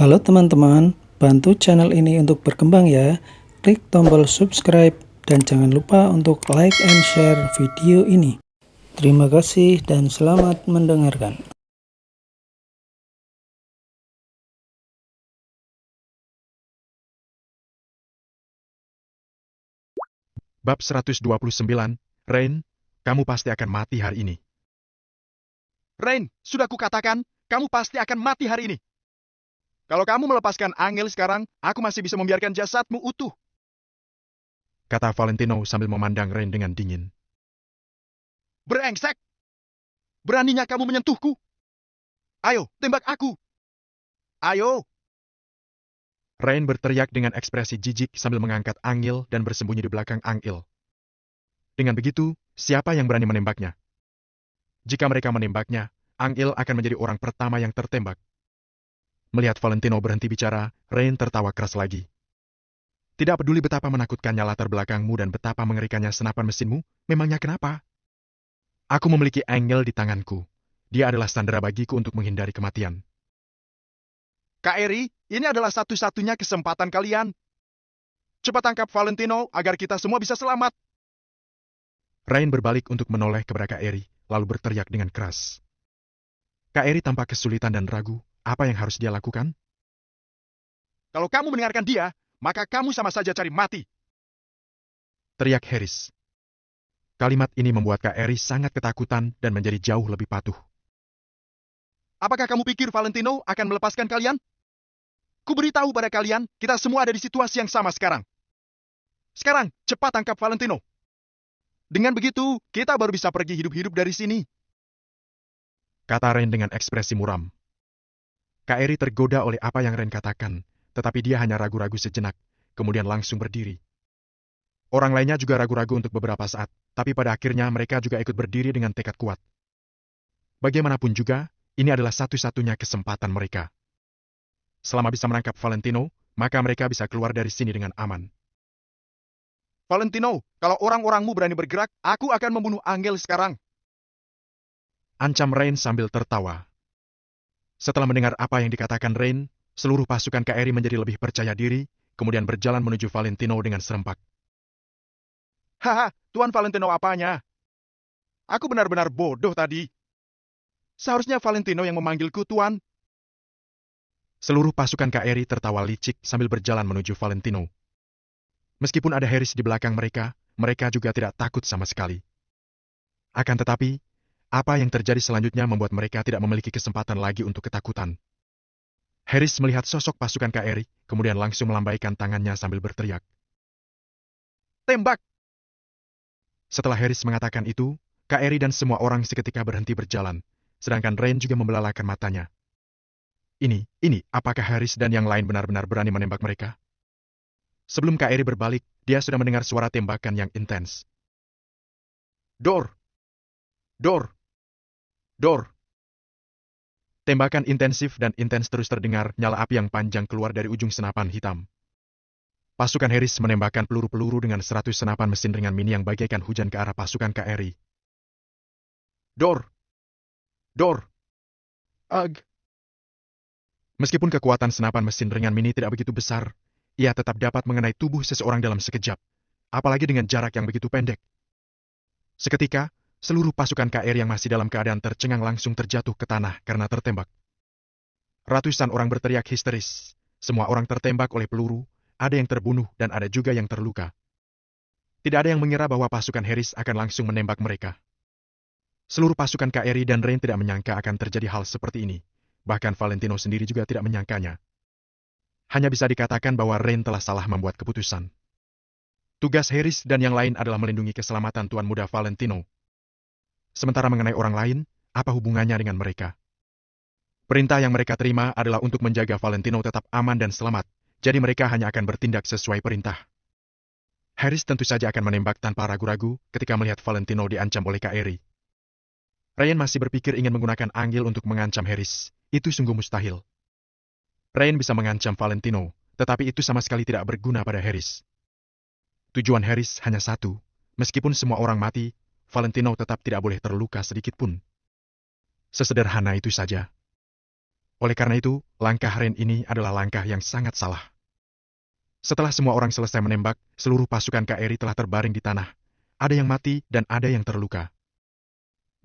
Halo teman-teman, bantu channel ini untuk berkembang ya. Klik tombol subscribe dan jangan lupa untuk like and share video ini. Terima kasih dan selamat mendengarkan. Bab 129, Rain, kamu pasti akan mati hari ini. Rain, sudah kukatakan, kamu pasti akan mati hari ini. Kalau kamu melepaskan Angel sekarang, aku masih bisa membiarkan jasadmu utuh. Kata Valentino sambil memandang Rain dengan dingin. Brengsek! Beraninya kamu menyentuhku? Ayo, tembak aku! Ayo! Rain berteriak dengan ekspresi jijik sambil mengangkat Angel dan bersembunyi di belakang Angel. Dengan begitu, siapa yang berani menembaknya? Jika mereka menembaknya, Angel akan menjadi orang pertama yang tertembak. Melihat Valentino berhenti bicara, Rain tertawa keras lagi. Tidak peduli betapa menakutkannya latar belakangmu dan betapa mengerikannya senapan mesinmu, memangnya kenapa? Aku memiliki Angel di tanganku. Dia adalah sandera bagiku untuk menghindari kematian. Kak Eri, ini adalah satu-satunya kesempatan kalian. Cepat tangkap Valentino agar kita semua bisa selamat. Rain berbalik untuk menoleh kepada Kak Eri, lalu berteriak dengan keras. Kak Eri tampak kesulitan dan ragu, apa yang harus dia lakukan? Kalau kamu mendengarkan dia, maka kamu sama saja cari mati. Teriak Harris. Kalimat ini membuat Kak Eri sangat ketakutan dan menjadi jauh lebih patuh. Apakah kamu pikir Valentino akan melepaskan kalian? Kuberitahu pada kalian, kita semua ada di situasi yang sama sekarang. Sekarang, cepat tangkap Valentino. Dengan begitu, kita baru bisa pergi hidup-hidup dari sini. Kata Rain dengan ekspresi muram. Kak Eri tergoda oleh apa yang Rain katakan, tetapi dia hanya ragu-ragu sejenak, kemudian langsung berdiri. Orang lainnya juga ragu-ragu untuk beberapa saat, tapi pada akhirnya mereka juga ikut berdiri dengan tekad kuat. Bagaimanapun juga, ini adalah satu-satunya kesempatan mereka. Selama bisa menangkap Valentino, maka mereka bisa keluar dari sini dengan aman. Valentino, kalau orang-orangmu berani bergerak, aku akan membunuh Angel sekarang. Ancam Rain sambil tertawa. Setelah mendengar apa yang dikatakan Rain, seluruh pasukan KRI menjadi lebih percaya diri, kemudian berjalan menuju Valentino dengan serempak. Haha, Tuan Valentino apanya? Aku benar-benar bodoh tadi. Seharusnya Valentino yang memanggilku, Tuan. Seluruh pasukan KRI tertawa licik sambil berjalan menuju Valentino. Meskipun ada Harris di belakang mereka, mereka juga tidak takut sama sekali. Akan tetapi, apa yang terjadi selanjutnya membuat mereka tidak memiliki kesempatan lagi untuk ketakutan. Harris melihat sosok pasukan KRI, kemudian langsung melambaikan tangannya sambil berteriak. Tembak! Setelah Harris mengatakan itu, KRI dan semua orang seketika berhenti berjalan, sedangkan Rain juga membelalakan matanya. Ini, apakah Harris dan yang lain benar-benar berani menembak mereka? Sebelum KRI berbalik, dia sudah mendengar suara tembakan yang intens. Dor! Dor! Dor! Tembakan intensif dan intens terus terdengar, nyala api yang panjang keluar dari ujung senapan hitam. Pasukan Harris menembakkan peluru-peluru dengan 100 senapan mesin ringan mini yang bagaikan hujan ke arah pasukan KRI. Dor! Dor! Ag! Meskipun kekuatan senapan mesin ringan mini tidak begitu besar, ia tetap dapat mengenai tubuh seseorang dalam sekejap, apalagi dengan jarak yang begitu pendek. Seketika, seluruh pasukan KRI yang masih dalam keadaan tercengang langsung terjatuh ke tanah karena tertembak. Ratusan orang berteriak histeris. Semua orang tertembak oleh peluru, ada yang terbunuh dan ada juga yang terluka. Tidak ada yang mengira bahwa pasukan Harris akan langsung menembak mereka. Seluruh pasukan KRI dan Rain tidak menyangka akan terjadi hal seperti ini. Bahkan Valentino sendiri juga tidak menyangkanya. Hanya bisa dikatakan bahwa Rain telah salah membuat keputusan. Tugas Harris dan yang lain adalah melindungi keselamatan Tuan Muda Valentino. Sementara mengenai orang lain, apa hubungannya dengan mereka? Perintah yang mereka terima adalah untuk menjaga Valentino tetap aman dan selamat, jadi mereka hanya akan bertindak sesuai perintah. Harris tentu saja akan menembak tanpa ragu-ragu ketika melihat Valentino diancam oleh KRI. Ryan masih berpikir ingin menggunakan Angel untuk mengancam Harris. Itu sungguh mustahil. Ryan bisa mengancam Valentino, tetapi itu sama sekali tidak berguna pada Harris. Tujuan Harris hanya satu, meskipun semua orang mati, Valentino tetap tidak boleh terluka sedikit pun. Sesederhana itu saja. Oleh karena itu, langkah Rain ini adalah langkah yang sangat salah. Setelah semua orang selesai menembak, seluruh pasukan KRI telah terbaring di tanah. Ada yang mati dan ada yang terluka.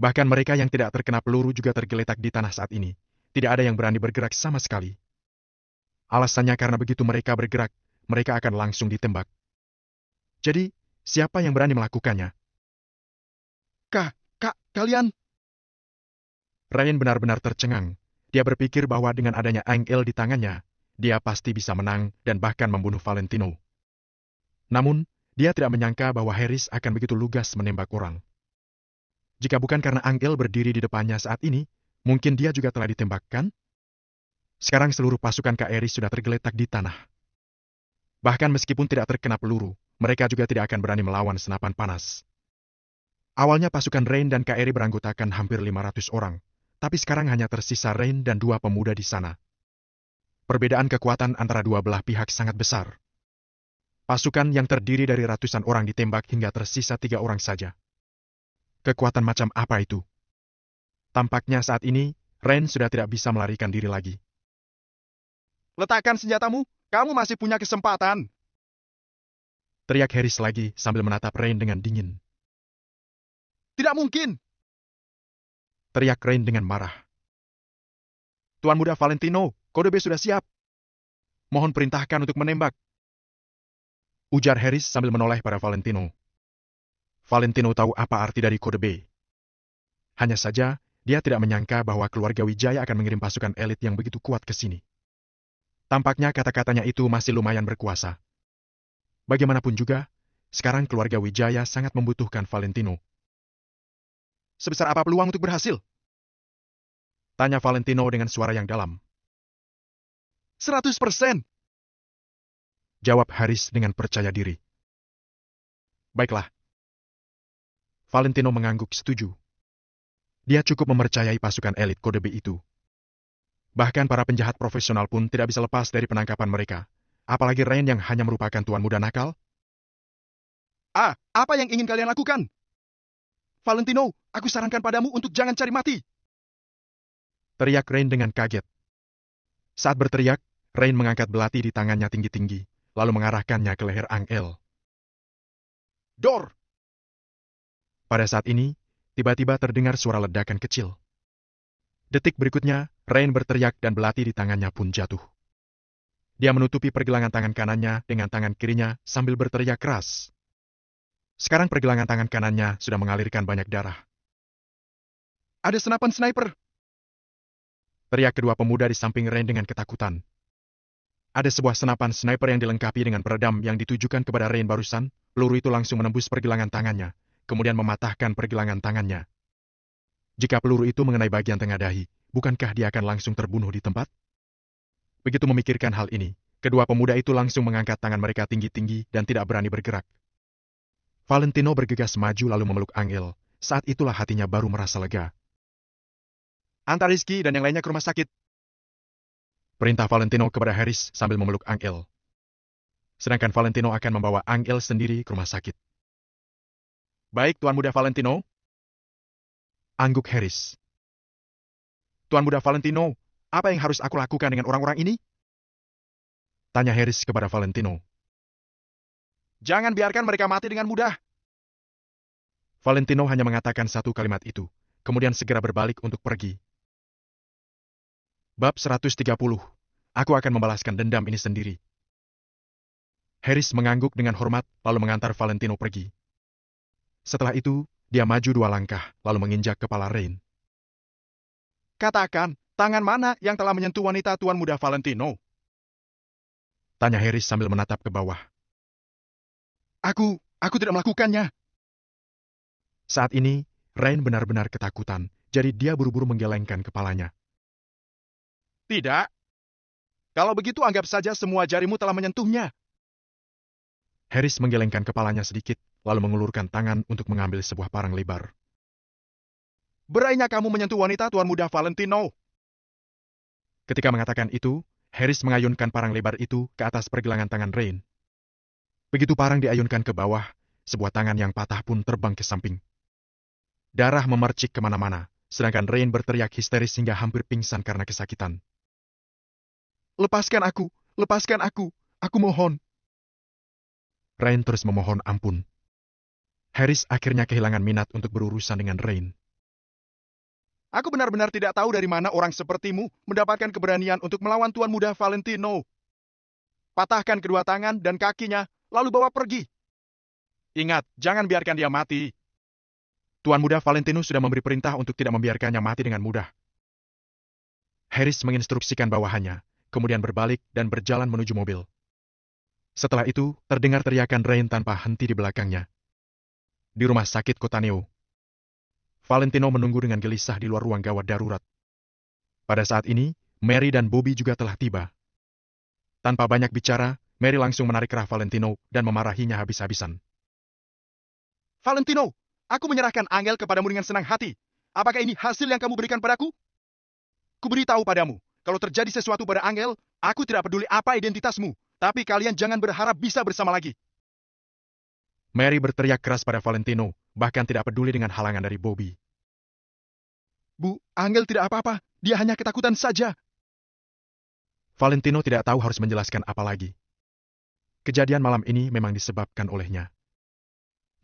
Bahkan mereka yang tidak terkena peluru juga tergeletak di tanah saat ini. Tidak ada yang berani bergerak sama sekali. Alasannya karena begitu mereka bergerak, mereka akan langsung ditembak. Jadi, siapa yang berani melakukannya? Kalian? Rain benar-benar tercengang. Dia berpikir bahwa dengan adanya Angel di tangannya, dia pasti bisa menang dan bahkan membunuh Valentino. Namun, dia tidak menyangka bahwa Harris akan begitu lugas menembak orang. Jika bukan karena Angel berdiri di depannya saat ini, mungkin dia juga telah ditembakkan. Sekarang seluruh pasukan KRI sudah tergeletak di tanah. Bahkan meskipun tidak terkena peluru, mereka juga tidak akan berani melawan senapan panas. Awalnya pasukan Rain dan KRI beranggotakan hampir 500 orang, tapi sekarang hanya tersisa Rain dan 2 pemuda di sana. Perbedaan kekuatan antara dua belah pihak sangat besar. Pasukan yang terdiri dari ratusan orang ditembak hingga tersisa 3 orang saja. Kekuatan macam apa itu? Tampaknya saat ini, Rain sudah tidak bisa melarikan diri lagi. Letakkan senjatamu, kamu masih punya kesempatan. Teriak Harris lagi sambil menatap Rain dengan dingin. Tidak mungkin! Teriak Rain dengan marah. Tuan Muda Valentino, kode B sudah siap. Mohon perintahkan untuk menembak. Ujar Harris sambil menoleh pada Valentino. Valentino tahu apa arti dari kode B. Hanya saja, dia tidak menyangka bahwa keluarga Wijaya akan mengirim pasukan elit yang begitu kuat ke sini. Tampaknya kata-katanya itu masih lumayan berkuasa. Bagaimanapun juga, sekarang keluarga Wijaya sangat membutuhkan Valentino. Sebesar apa peluang untuk berhasil? Tanya Valentino dengan suara yang dalam. 100%. Jawab Harris dengan percaya diri. Baiklah. Valentino mengangguk setuju. Dia cukup mempercayai pasukan elit kode B itu. Bahkan para penjahat profesional pun tidak bisa lepas dari penangkapan mereka. Apalagi Rain yang hanya merupakan tuan muda nakal. Apa yang ingin kalian lakukan? Valentino, aku sarankan padamu untuk jangan cari mati. Teriak Rain dengan kaget. Saat berteriak, Rain mengangkat belati di tangannya tinggi-tinggi, lalu mengarahkannya ke leher Angel. Dor! Pada saat ini, tiba-tiba terdengar suara ledakan kecil. Detik berikutnya, Rain berteriak dan belati di tangannya pun jatuh. Dia menutupi pergelangan tangan kanannya dengan tangan kirinya sambil berteriak keras. Sekarang pergelangan tangan kanannya sudah mengalirkan banyak darah. Ada senapan sniper! Teriak kedua pemuda di samping Rain dengan ketakutan. Ada sebuah senapan sniper yang dilengkapi dengan peredam yang ditujukan kepada Rain barusan. Peluru itu langsung menembus pergelangan tangannya, kemudian mematahkan pergelangan tangannya. Jika peluru itu mengenai bagian tengah dahi, bukankah dia akan langsung terbunuh di tempat? Begitu memikirkan hal ini, kedua pemuda itu langsung mengangkat tangan mereka tinggi-tinggi dan tidak berani bergerak. Valentino bergegas maju lalu memeluk Angel. Saat itulah hatinya baru merasa lega. Antar Rizky dan yang lainnya ke rumah sakit. Perintah Valentino kepada Harris sambil memeluk Angel. Sedangkan Valentino akan membawa Angel sendiri ke rumah sakit. Baik, Tuan Muda Valentino. Angguk Harris. Tuan Muda Valentino, apa yang harus aku lakukan dengan orang-orang ini? Tanya Harris kepada Valentino. Jangan biarkan mereka mati dengan mudah. Valentino hanya mengatakan satu kalimat itu, kemudian segera berbalik untuk pergi. Bab 130. Aku akan membalaskan dendam ini sendiri. Harris mengangguk dengan hormat, lalu mengantar Valentino pergi. Setelah itu, dia maju 2 langkah, lalu menginjak kepala Rain. Katakan, tangan mana yang telah menyentuh wanita Tuan Muda Valentino? Tanya Harris sambil menatap ke bawah. Aku tidak melakukannya. Saat ini, Rain benar-benar ketakutan, jadi dia buru-buru menggelengkan kepalanya. Tidak. Kalau begitu anggap saja semua jarimu telah menyentuhnya. Harris menggelengkan kepalanya sedikit, lalu mengulurkan tangan untuk mengambil sebuah parang lebar. Beraninya kamu menyentuh wanita Tuan Muda Valentino. Ketika mengatakan itu, Harris mengayunkan parang lebar itu ke atas pergelangan tangan Rain. Begitu parang diayunkan ke bawah, sebuah tangan yang patah pun terbang ke samping. Darah memercik kemana-mana, sedangkan Rain berteriak histeris hingga hampir pingsan karena kesakitan. lepaskan aku mohon. Rain terus memohon ampun. Harris akhirnya kehilangan minat untuk berurusan dengan Rain. Aku benar-benar tidak tahu dari mana orang sepertimu mendapatkan keberanian untuk melawan Tuan Muda Valentino. Patahkan kedua tangan dan kakinya, lalu bawa pergi. Ingat, jangan biarkan dia mati. Tuan Muda Valentino sudah memberi perintah untuk tidak membiarkannya mati dengan mudah. Harris menginstruksikan bawahannya, kemudian berbalik dan berjalan menuju mobil. Setelah itu, terdengar teriakan Rain tanpa henti di belakangnya. Di rumah sakit Kota Neo, Valentino menunggu dengan gelisah di luar ruang gawat darurat. Pada saat ini, Mary dan Bobby juga telah tiba. Tanpa banyak bicara, Mary langsung menarik kerah Valentino dan memarahinya habis-habisan. Valentino, aku menyerahkan Angel kepadamu dengan senang hati. Apakah ini hasil yang kamu berikan padaku? Kuberitahu padamu, kalau terjadi sesuatu pada Angel, aku tidak peduli apa identitasmu, tapi kalian jangan berharap bisa bersama lagi. Mary berteriak keras pada Valentino, bahkan tidak peduli dengan halangan dari Bobby. Bu, Angel tidak apa-apa, dia hanya ketakutan saja. Valentino tidak tahu harus menjelaskan apa lagi. Kejadian malam ini memang disebabkan olehnya.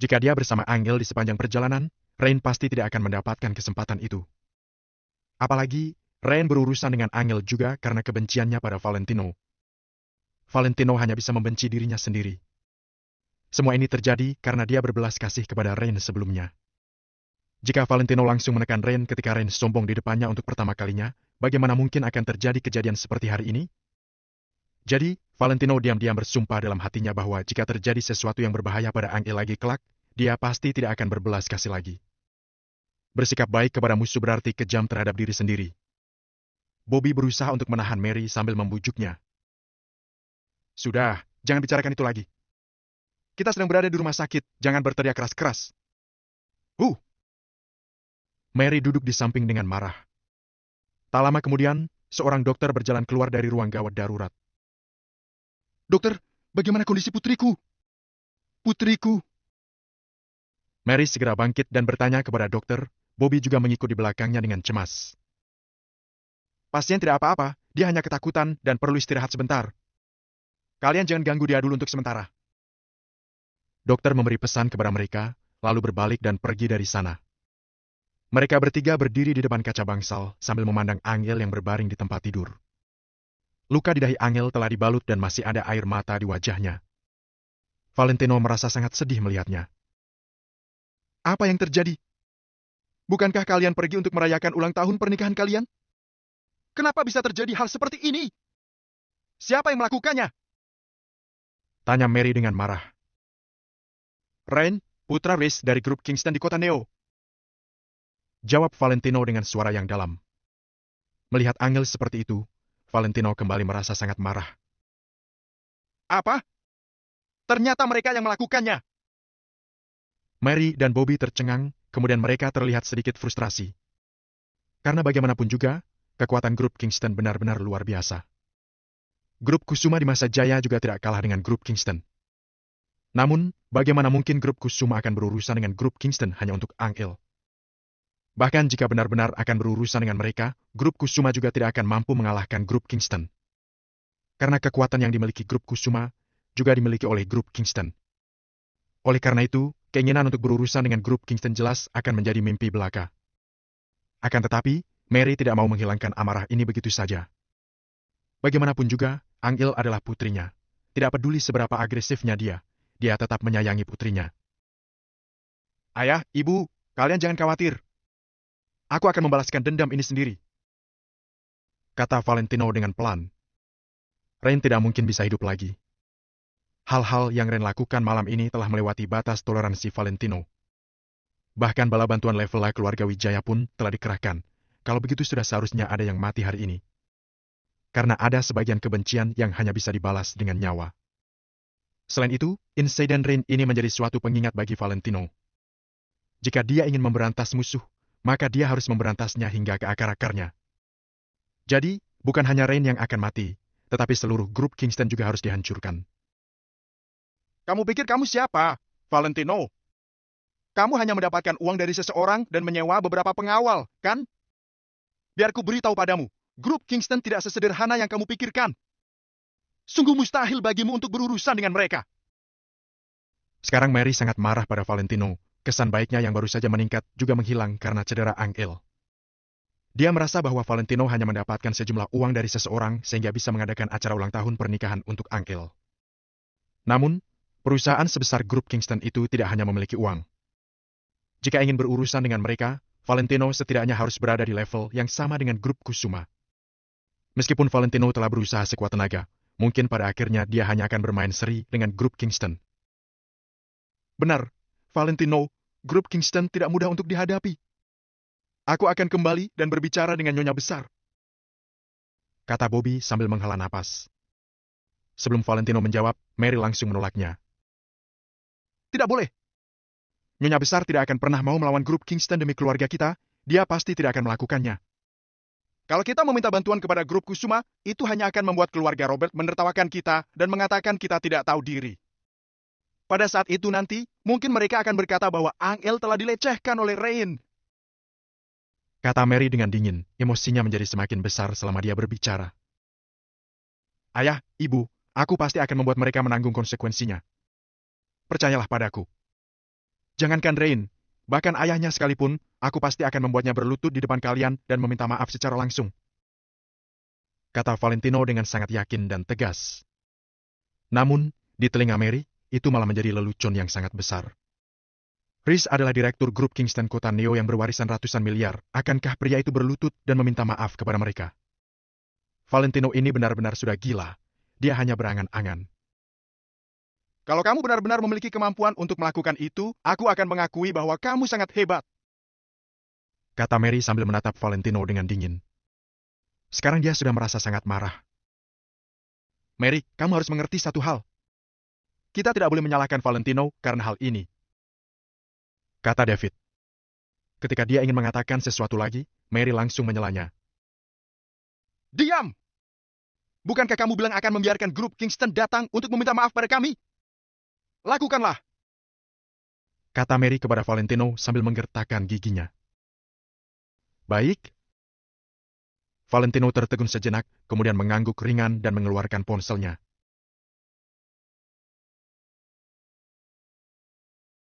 Jika dia bersama Angel di sepanjang perjalanan, Rain pasti tidak akan mendapatkan kesempatan itu. Apalagi, Rain berurusan dengan Angel juga karena kebenciannya pada Valentino. Valentino hanya bisa membenci dirinya sendiri. Semua ini terjadi karena dia berbelas kasih kepada Rain sebelumnya. Jika Valentino langsung menekan Rain ketika Rain sombong di depannya untuk pertama kalinya, bagaimana mungkin akan terjadi kejadian seperti hari ini? Jadi, Valentino diam-diam bersumpah dalam hatinya bahwa jika terjadi sesuatu yang berbahaya pada Angel lagi kelak, dia pasti tidak akan berbelas kasih lagi. Bersikap baik kepada musuh berarti kejam terhadap diri sendiri. Bobby berusaha untuk menahan Mary sambil membujuknya. Sudah, jangan bicarakan itu lagi. Kita sedang berada di rumah sakit, jangan berteriak keras-keras. Mary duduk di samping dengan marah. Tak lama kemudian, seorang dokter berjalan keluar dari ruang gawat darurat. Dokter, bagaimana kondisi putriku? Putriku. Mary segera bangkit dan bertanya kepada dokter. Bobby juga mengikut di belakangnya dengan cemas. Pasien tidak apa-apa, dia hanya ketakutan dan perlu istirahat sebentar. Kalian jangan ganggu dia dulu untuk sementara. Dokter memberi pesan kepada mereka, lalu berbalik dan pergi dari sana. Mereka bertiga berdiri di depan kaca bangsal sambil memandang Angel yang berbaring di tempat tidur. Luka di dahi Angel telah dibalut dan masih ada air mata di wajahnya. Valentino merasa sangat sedih melihatnya. Apa yang terjadi? Bukankah kalian pergi untuk merayakan ulang tahun pernikahan kalian? Kenapa bisa terjadi hal seperti ini? Siapa yang melakukannya? Tanya Mary dengan marah. Rain, putra Rhys dari grup Kingston di Kota Neo. Jawab Valentino dengan suara yang dalam. Melihat Angel seperti itu, Valentino kembali merasa sangat marah. Apa? Ternyata mereka yang melakukannya. Mary dan Bobby tercengang, kemudian mereka terlihat sedikit frustrasi. Karena bagaimanapun juga, kekuatan grup Kingston benar-benar luar biasa. Grup Kusuma di masa jaya juga tidak kalah dengan grup Kingston. Namun, bagaimana mungkin grup Kusuma akan berurusan dengan grup Kingston hanya untuk Angel? Bahkan jika benar-benar akan berurusan dengan mereka, grup Kusuma juga tidak akan mampu mengalahkan grup Kingston. Karena kekuatan yang dimiliki grup Kusuma juga dimiliki oleh grup Kingston. Oleh karena itu, keinginan untuk berurusan dengan grup Kingston jelas akan menjadi mimpi belaka. Akan tetapi, Mary tidak mau menghilangkan amarah ini begitu saja. Bagaimanapun juga, Angel adalah putrinya. Tidak peduli seberapa agresifnya dia tetap menyayangi putrinya. Ayah, ibu, kalian jangan khawatir. Aku akan membalaskan dendam ini sendiri. Kata Valentino dengan pelan. Rain tidak mungkin bisa hidup lagi. Hal-hal yang Rain lakukan malam ini telah melewati batas toleransi Valentino. Bahkan bala bantuan level A keluarga Wijaya pun telah dikerahkan. Kalau begitu sudah seharusnya ada yang mati hari ini. Karena ada sebagian kebencian yang hanya bisa dibalas dengan nyawa. Selain itu, insiden Rain ini menjadi suatu pengingat bagi Valentino. Jika dia ingin memberantas musuh, maka dia harus memberantasnya hingga ke akar-akarnya. Jadi, bukan hanya Rain yang akan mati, tetapi seluruh grup Kingston juga harus dihancurkan. Kamu pikir kamu siapa, Valentino? Kamu hanya mendapatkan uang dari seseorang dan menyewa beberapa pengawal, kan? Biar ku beritahu padamu, grup Kingston tidak sesederhana yang kamu pikirkan. Sungguh mustahil bagimu untuk berurusan dengan mereka. Sekarang Mary sangat marah pada Valentino. Kesan baiknya yang baru saja meningkat juga menghilang karena cedera ankle. Dia merasa bahwa Valentino hanya mendapatkan sejumlah uang dari seseorang sehingga bisa mengadakan acara ulang tahun pernikahan untuk ankle. Namun, perusahaan sebesar grup Kingston itu tidak hanya memiliki uang. Jika ingin berurusan dengan mereka, Valentino setidaknya harus berada di level yang sama dengan grup Kusuma. Meskipun Valentino telah berusaha sekuat tenaga, mungkin pada akhirnya dia hanya akan bermain seri dengan grup Kingston. Benar, Valentino, grup Kingston tidak mudah untuk dihadapi. Aku akan kembali dan berbicara dengan Nyonya Besar, kata Bobby sambil menghela napas. Sebelum Valentino menjawab, Mary langsung menolaknya. Tidak boleh. Nyonya Besar tidak akan pernah mau melawan grup Kingston demi keluarga kita, dia pasti tidak akan melakukannya. Kalau kita meminta bantuan kepada grup Kusuma, itu hanya akan membuat keluarga Robert menertawakan kita dan mengatakan kita tidak tahu diri. Pada saat itu nanti, mungkin mereka akan berkata bahwa Angel telah dilecehkan oleh Rain, kata Mary dengan dingin, emosinya menjadi semakin besar selama dia berbicara. Ayah, ibu, aku pasti akan membuat mereka menanggung konsekuensinya. Percayalah padaku. Jangankan Rain, bahkan ayahnya sekalipun, aku pasti akan membuatnya berlutut di depan kalian dan meminta maaf secara langsung, kata Valentino dengan sangat yakin dan tegas. Namun, di telinga Mary, itu malah menjadi lelucon yang sangat besar. Rhys adalah direktur grup Kingston Kota Neo yang berwarisan ratusan miliar. Akankah pria itu berlutut dan meminta maaf kepada mereka? Valentino ini benar-benar sudah gila. Dia hanya berangan-angan. Kalau kamu benar-benar memiliki kemampuan untuk melakukan itu, aku akan mengakui bahwa kamu sangat hebat, kata Mary sambil menatap Valentino dengan dingin. Sekarang dia sudah merasa sangat marah. Mary, kamu harus mengerti satu hal. Kita tidak boleh menyalahkan Valentino karena hal ini, kata David. Ketika dia ingin mengatakan sesuatu lagi, Mary langsung menyelanya. Diam! Bukankah kamu bilang akan membiarkan grup Kingston datang untuk meminta maaf pada kami? Lakukanlah, kata Mary kepada Valentino sambil menggertakkan giginya. Baik. Valentino tertegun sejenak, kemudian mengangguk ringan dan mengeluarkan ponselnya.